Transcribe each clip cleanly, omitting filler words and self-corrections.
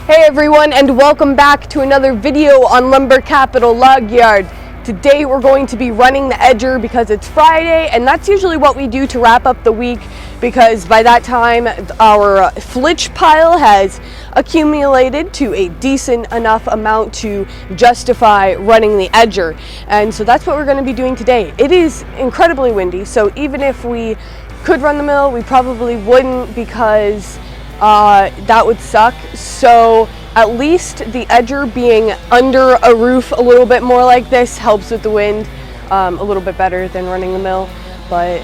Hey everyone, and welcome back to another video on Lumber Capital Log Yard. Today we're going to be running the edger because it's Friday, and that's usually what we do to wrap up the week, because by that time our flitch pile has accumulated to a decent enough amount to justify running the edger. And so that's what we're going to be doing today. It is incredibly windy, so even if we could run the mill, we probably wouldn't, because that would suck. So at least the edger being under a roof a little bit more like this helps with the wind a little bit better than running the mill. But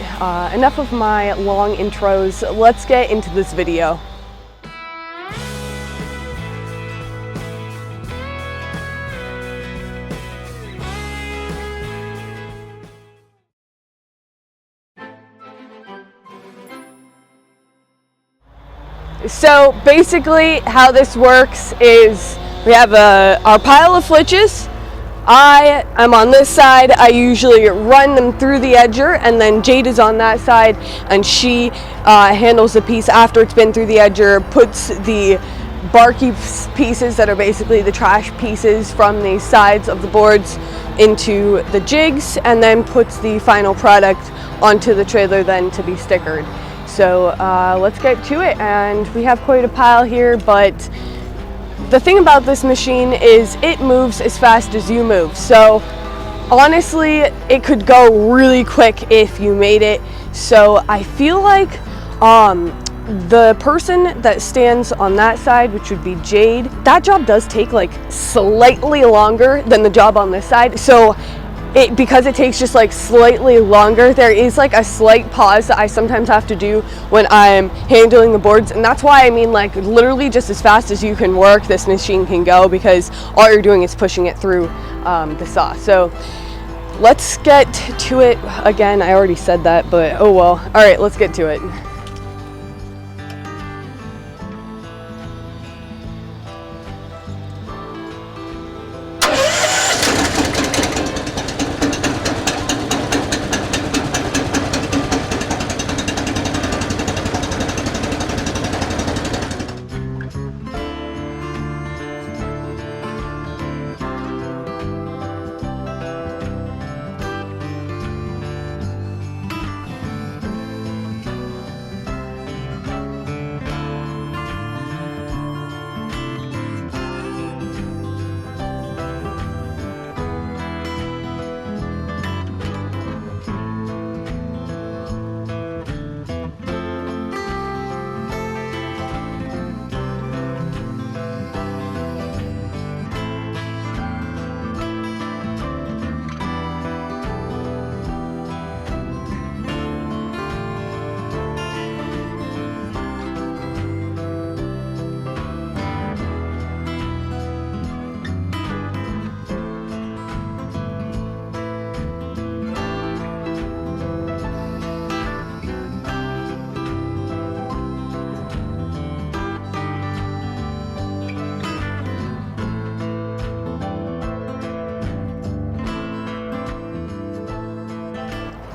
enough of my long intros. Let's get into this video. So basically how this works is we have our pile of flitches. I am on this side. I usually run them through the edger, and then Jade is on that side, and she handles the piece after it's been through the edger, puts the barky pieces that are basically the trash pieces from the sides of the boards into the jigs, and then puts the final product onto the trailer then to be stickered. So let's get to it, and we have quite a pile here, but the thing about this machine is it moves as fast as you move. So honestly, it could go really quick if you made it. So I feel like the person that stands on that side, which would be Jade, that job does take like slightly longer than the job on this side. So because it takes just like slightly longer, there is like a slight pause that I sometimes have to do when I'm handling the boards, and that's why I mean, like, literally just as fast as you can work, this machine can go, because all you're doing is pushing it through the saw. So let's get to it. Again, I already said that, but oh well. All right, let's get to it.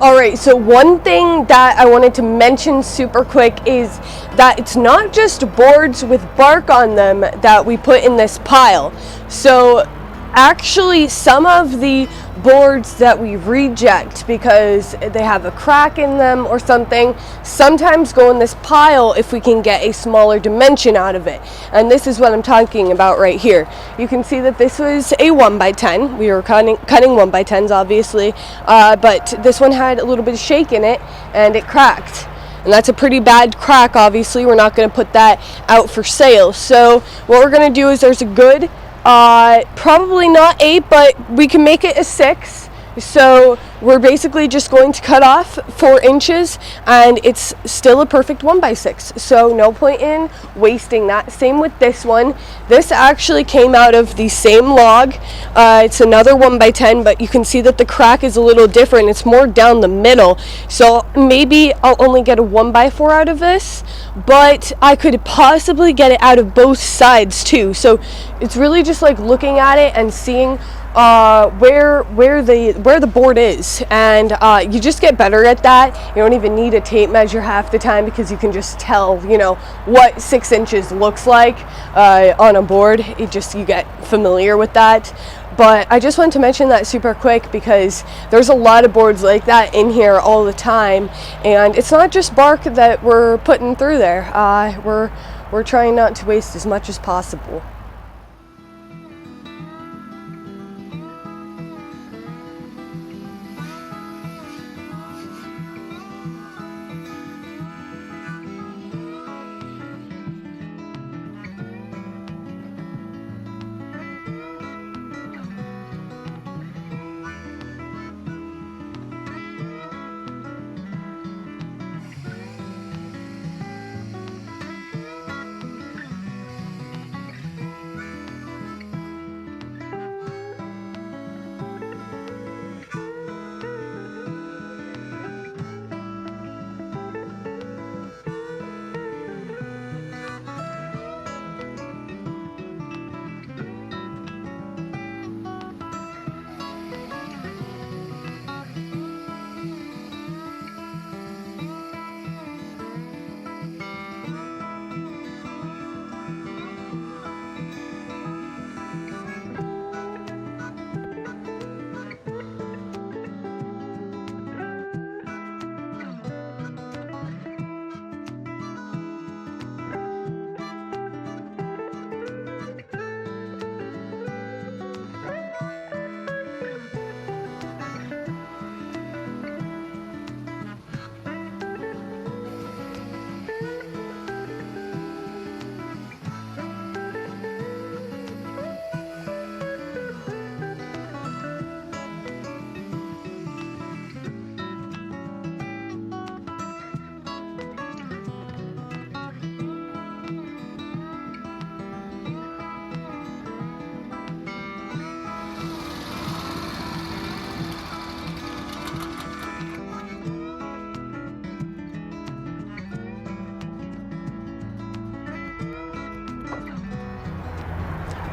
Alright, so one thing that I wanted to mention super quick is that it's not just boards with bark on them that we put in this pile. So actually some of the boards that we reject because they have a crack in them or something sometimes go in this pile if we can get a smaller dimension out of it. And this is what I'm talking about right here. You can see that this was a 1x10. We were cutting 1x10s obviously, but this one had a little bit of shake in it and it cracked. And that's a pretty bad crack. Obviously we're not going to put that out for sale. So what we're going to do is there's a good probably not 8, but we can make it a 6. So we're basically just going to cut off 4 inches, and it's still a perfect 1x6. So no point in wasting that. Same with this one. This actually came out of the same log. It's another 1x10, but you can see that the crack is a little different. It's more down the middle. So maybe I'll only get a 1x4 out of this, but I could possibly get it out of both sides too. So it's really just like looking at it and seeing where the board is, and you just get better at that. You don't even need a tape measure half the time because you can just tell, you know, what 6 inches looks like on a board. You get familiar with that. But I just wanted to mention that super quick because there's a lot of boards like that in here all the time, and it's not just bark that we're putting through there. We're trying not to waste as much as possible.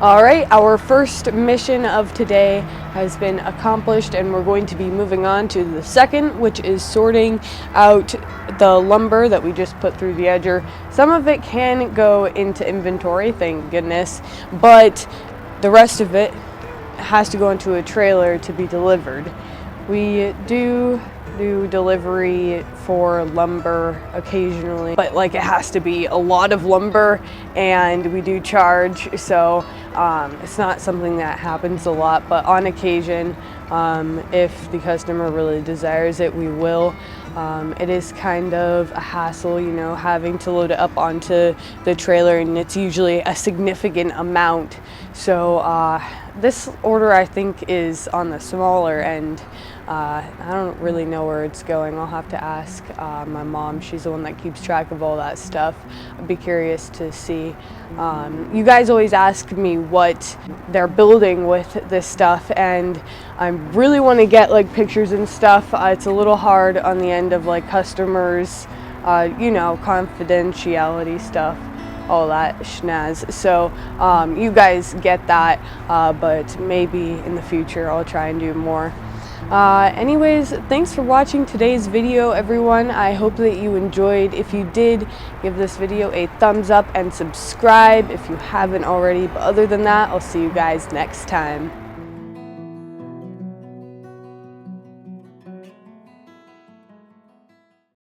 All right, our first mission of today has been accomplished, and we're going to be moving on to the second, which is sorting out the lumber that we just put through the edger. Some of it can go into inventory, thank goodness, but the rest of it has to go into a trailer to be delivered. We do delivery for lumber occasionally, but like it has to be a lot of lumber, and we do charge, so it's not something that happens a lot, but on occasion, if the customer really desires it, we will. It is kind of a hassle, you know, having to load it up onto the trailer, and it's usually a significant amount. So this order I think is on the smaller end. I don't really know where it's going. I'll have to ask my mom. She's the one that keeps track of all that stuff. I'd be curious to see. You guys always ask me what they're building with this stuff, and I really want to get like pictures and stuff. It's a little hard on the end of like customers, you know, confidentiality stuff, all that schnaz. So you guys get that, but maybe in the future I'll try and do more. Anyways, thanks for watching today's video, everyone. I hope that you enjoyed. If you did, give this video a thumbs up and subscribe if you haven't already. But other than that, I'll see you guys next time.